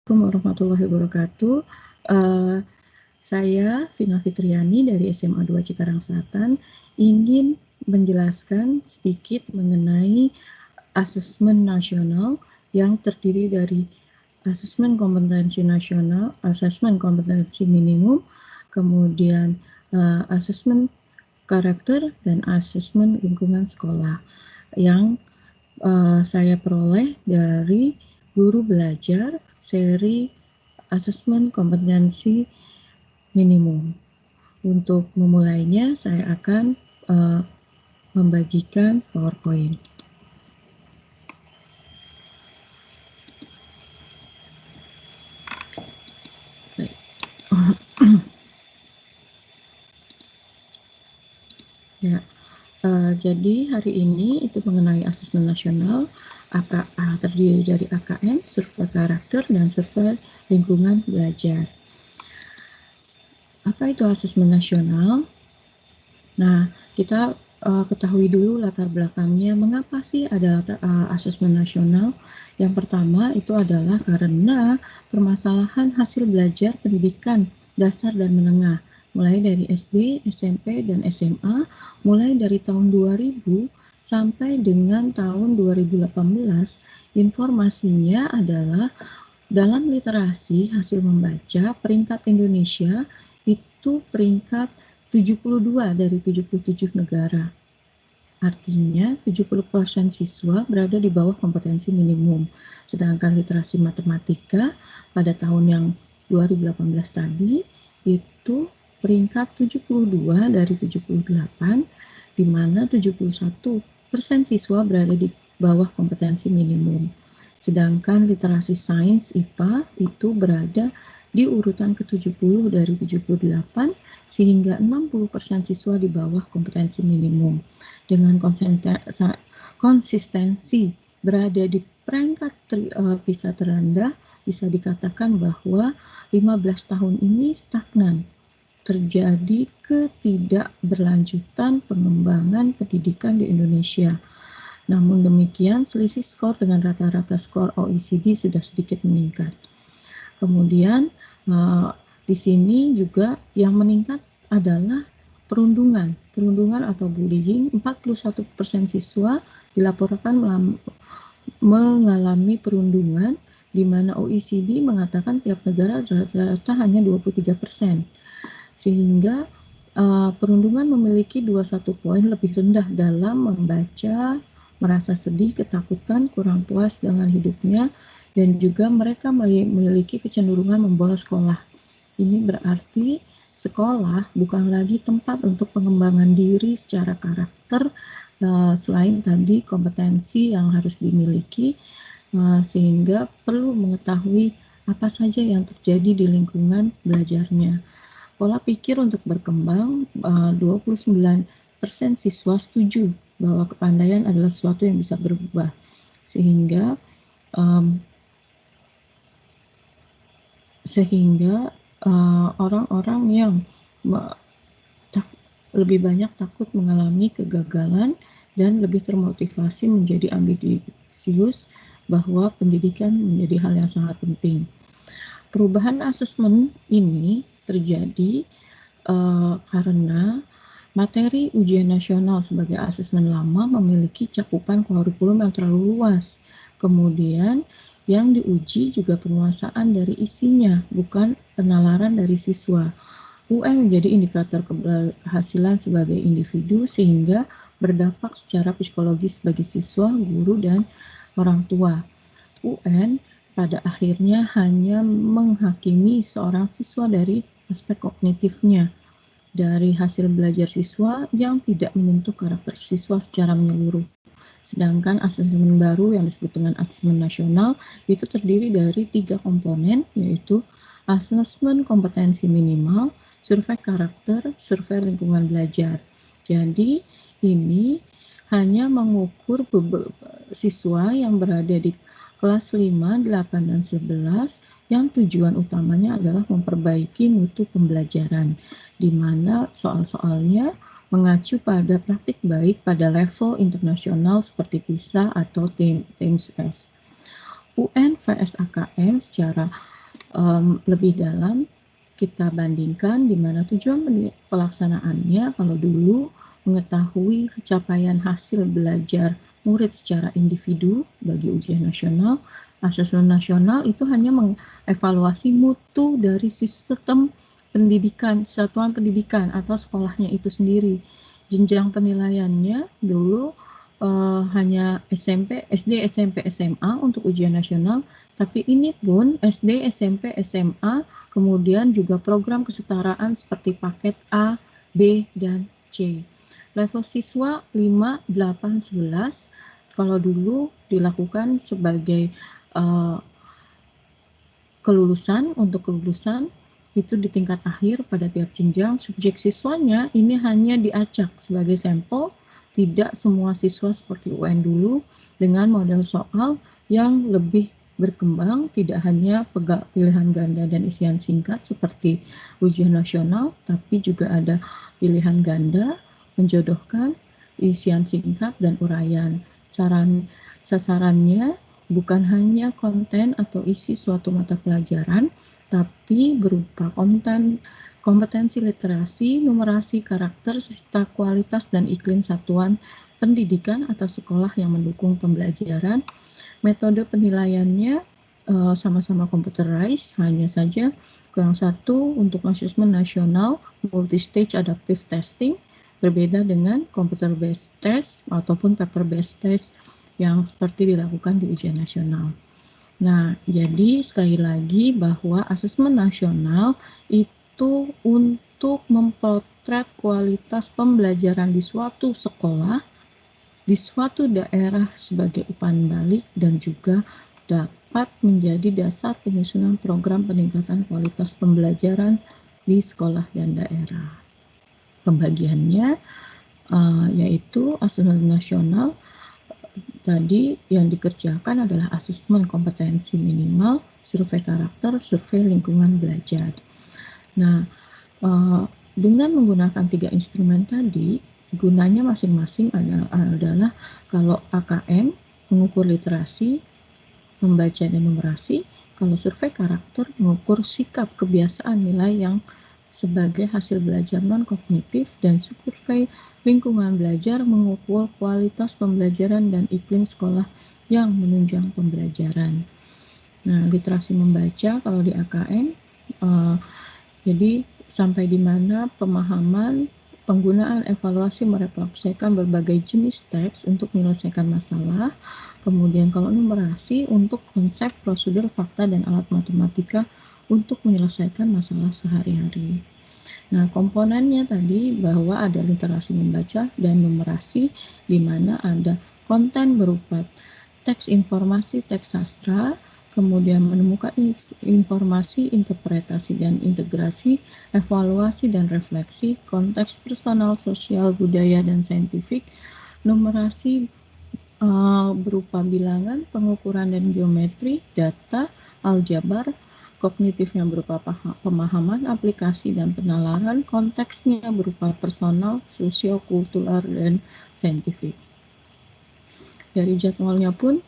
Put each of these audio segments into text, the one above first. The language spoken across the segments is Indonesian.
Assalamualaikum warahmatullahi wabarakatuh. Saya Vina Fitriani dari SMA 2 Cikarang Selatan ingin menjelaskan sedikit mengenai asesmen nasional yang terdiri dari asesmen kompetensi nasional, asesmen kompetensi minimum, kemudian asesmen karakter dan asesmen lingkungan sekolah yang saya peroleh dari guru belajar seri asesmen kompetensi minimum. Untuk memulainya, saya akan membagikan PowerPoint. Ya, jadi hari ini itu mengenai asesmen nasional, AKA terdiri dari AKM, survei karakter, dan survei lingkungan belajar. Apa itu asesmen nasional? Nah, kita ketahui dulu latar belakangnya, mengapa sih ada asesmen nasional. Yang pertama itu adalah karena permasalahan hasil belajar pendidikan dasar dan menengah, mulai dari SD, SMP, dan SMA, mulai dari tahun 2000 sampai dengan tahun 2018, informasinya adalah dalam literasi hasil membaca peringkat Indonesia itu peringkat 72 dari 77 negara. Artinya 70% siswa berada di bawah kompetensi minimum. Sedangkan literasi matematika pada tahun yang 2018 tadi itu peringkat 72 dari 78, di mana 71% siswa berada di bawah kompetensi minimum. Sedangkan literasi sains IPA itu berada di urutan ke-70 dari 78, sehingga 60% siswa di bawah kompetensi minimum. Dengan konsistensi berada di peringkat PISA terendah, bisa dikatakan bahwa 15 tahun ini stagnan. Terjadi ketidakberlanjutan pengembangan pendidikan di Indonesia. Namun demikian, selisih skor dengan rata-rata skor OECD sudah sedikit meningkat. Kemudian di sini juga yang meningkat adalah perundungan atau bullying. 41% siswa dilaporkan mengalami perundungan, di mana OECD mengatakan tiap negara rata-rata hanya 23%. Sehingga perundungan memiliki 21 poin lebih rendah dalam membaca, merasa sedih, ketakutan, kurang puas dengan hidupnya, dan juga mereka memiliki kecenderungan membolos sekolah. Ini berarti sekolah bukan lagi tempat untuk pengembangan diri secara karakter, selain tadi kompetensi yang harus dimiliki, sehingga perlu mengetahui apa saja yang terjadi di lingkungan belajarnya. Pola pikir untuk berkembang, 29% siswa setuju bahwa kepandaian adalah sesuatu yang bisa berubah, sehingga orang-orang yang lebih banyak takut mengalami kegagalan dan lebih termotivasi menjadi ambisius bahwa pendidikan menjadi hal yang sangat penting. Perubahan asesmen ini terjadi karena materi ujian nasional sebagai asesmen lama memiliki cakupan kurikulum yang terlalu luas. Kemudian yang diuji juga penguasaan dari isinya, bukan penalaran dari siswa. UN menjadi indikator keberhasilan sebagai individu, sehingga berdampak secara psikologis bagi siswa, guru, dan orang tua. UN pada akhirnya hanya menghakimi seorang siswa dari aspek kognitifnya, dari hasil belajar siswa yang tidak menyentuh karakter siswa secara menyeluruh. Sedangkan asesmen baru yang disebut dengan asesmen nasional itu terdiri dari 3 komponen, yaitu asesmen kompetensi minimal, survei karakter, survei lingkungan belajar. Jadi ini hanya mengukur siswa yang berada di kelas 5, 8, dan 11 yang tujuan utamanya adalah memperbaiki mutu pembelajaran, di mana soal-soalnya mengacu pada praktik baik pada level internasional seperti PISA atau TIMSS. UN vs AKM secara lebih dalam kita bandingkan di mana tujuan pelaksanaannya kalau dulu mengetahui capaian hasil belajar murid secara individu bagi ujian nasional, asesmen nasional itu hanya mengevaluasi mutu dari sistem pendidikan, satuan pendidikan atau sekolahnya itu sendiri. Jenjang penilaiannya dulu hanya SMP, SD, SMP, SMA untuk ujian nasional, tapi ini pun SD, SMP, SMA, kemudian juga program kesetaraan seperti paket A, B, dan C. Level siswa 5, 8, 11, kalau dulu dilakukan sebagai kelulusan, untuk kelulusan itu di tingkat akhir pada tiap jenjang, subjek siswanya ini hanya diacak sebagai sampel, tidak semua siswa seperti UN dulu dengan model soal yang lebih berkembang, tidak hanya pilihan ganda dan isian singkat seperti ujian nasional, tapi juga ada pilihan ganda, menjodohkan, isian singkat, dan uraian. Sasarannya bukan hanya konten atau isi suatu mata pelajaran, tapi berupa kompetensi literasi, numerasi, karakter, serta kualitas dan iklim satuan pendidikan atau sekolah yang mendukung pembelajaran. Metode penilaiannya sama-sama computerized, hanya saja yang satu untuk asesmen nasional multi-stage adaptive testing berbeda dengan computer based test ataupun paper based test yang seperti dilakukan di ujian nasional. Nah, jadi sekali lagi bahwa asesmen nasional itu untuk mempotret kualitas pembelajaran di suatu sekolah, di suatu daerah sebagai umpan balik dan juga dapat menjadi dasar penyusunan program peningkatan kualitas pembelajaran di sekolah dan daerah. Pembagiannya yaitu asesmen nasional tadi yang dikerjakan adalah asesmen kompetensi minimal, survei karakter, survei lingkungan belajar. Nah, dengan menggunakan 3 instrumen tadi, gunanya masing-masing adalah kalau AKM mengukur literasi, membaca dan numerasi, kalau survei karakter mengukur sikap kebiasaan nilai yang sebagai hasil belajar non-kognitif, dan survei lingkungan belajar mengukur kualitas pembelajaran dan iklim sekolah yang menunjang pembelajaran. Nah, literasi membaca kalau di AKM, jadi sampai di mana pemahaman, penggunaan, evaluasi, merefleksikan berbagai jenis teks untuk menyelesaikan masalah. Kemudian kalau numerasi untuk konsep, prosedur, fakta, dan alat matematika untuk menyelesaikan masalah sehari-hari. Nah, komponennya tadi bahwa ada literasi membaca dan numerasi, di mana ada konten berupa teks informasi, teks sastra, kemudian menemukan informasi, interpretasi dan integrasi, evaluasi dan refleksi, konteks personal, sosial, budaya, dan saintifik, numerasi berupa bilangan, pengukuran dan geometri, data, aljabar, kognitifnya berupa pemahaman, aplikasi, dan penalaran, konteksnya berupa personal, sosiokultural, dan saintifik. Dari jadwalnya pun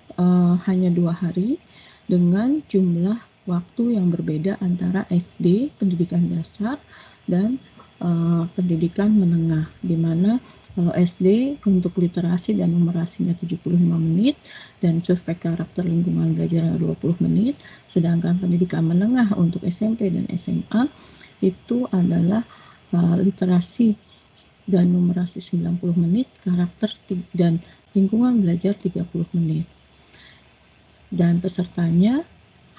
hanya 2 hari dengan jumlah waktu yang berbeda antara SD, pendidikan dasar, dan pendidikan menengah, di mana kalau SD untuk literasi dan numerasinya 75 menit dan survei karakter lingkungan belajar 20 menit, sedangkan pendidikan menengah untuk SMP dan SMA itu adalah literasi dan numerasi 90 menit, karakter dan lingkungan belajar 30 menit. Dan pesertanya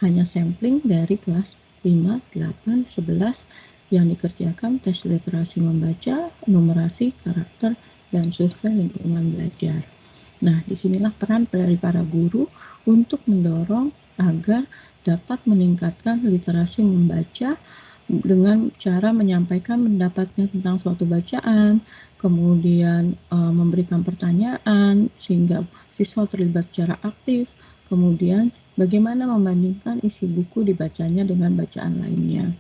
hanya sampling dari kelas 5, 8, 11 yang dikerjakan tes literasi membaca, numerasi, karakter, dan survei lingkungan belajar. Nah, disinilah peran dari para guru untuk mendorong agar dapat meningkatkan literasi membaca dengan cara menyampaikan pendapatnya tentang suatu bacaan, kemudian memberikan pertanyaan sehingga siswa terlibat secara aktif, kemudian bagaimana membandingkan isi buku dibacanya dengan bacaan lainnya.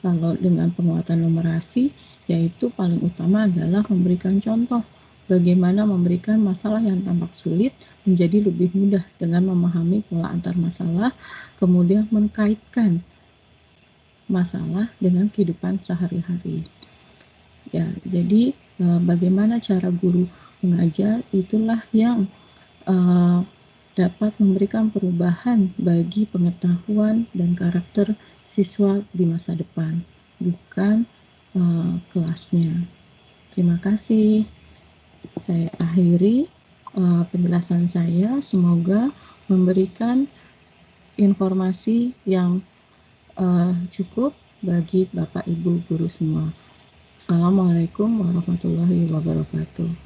Kalau dengan penguatan numerasi, yaitu paling utama adalah memberikan contoh bagaimana memberikan masalah yang tampak sulit menjadi lebih mudah dengan memahami pola antar masalah, kemudian mengkaitkan masalah dengan kehidupan sehari-hari. Ya, jadi bagaimana cara guru mengajar itulah yang dapat memberikan perubahan bagi pengetahuan dan karakter siswa di masa depan, bukan kelasnya. Terima kasih. Saya akhiri penjelasan saya. Semoga memberikan informasi yang cukup bagi Bapak Ibu guru semua. Assalamualaikum warahmatullahi wabarakatuh.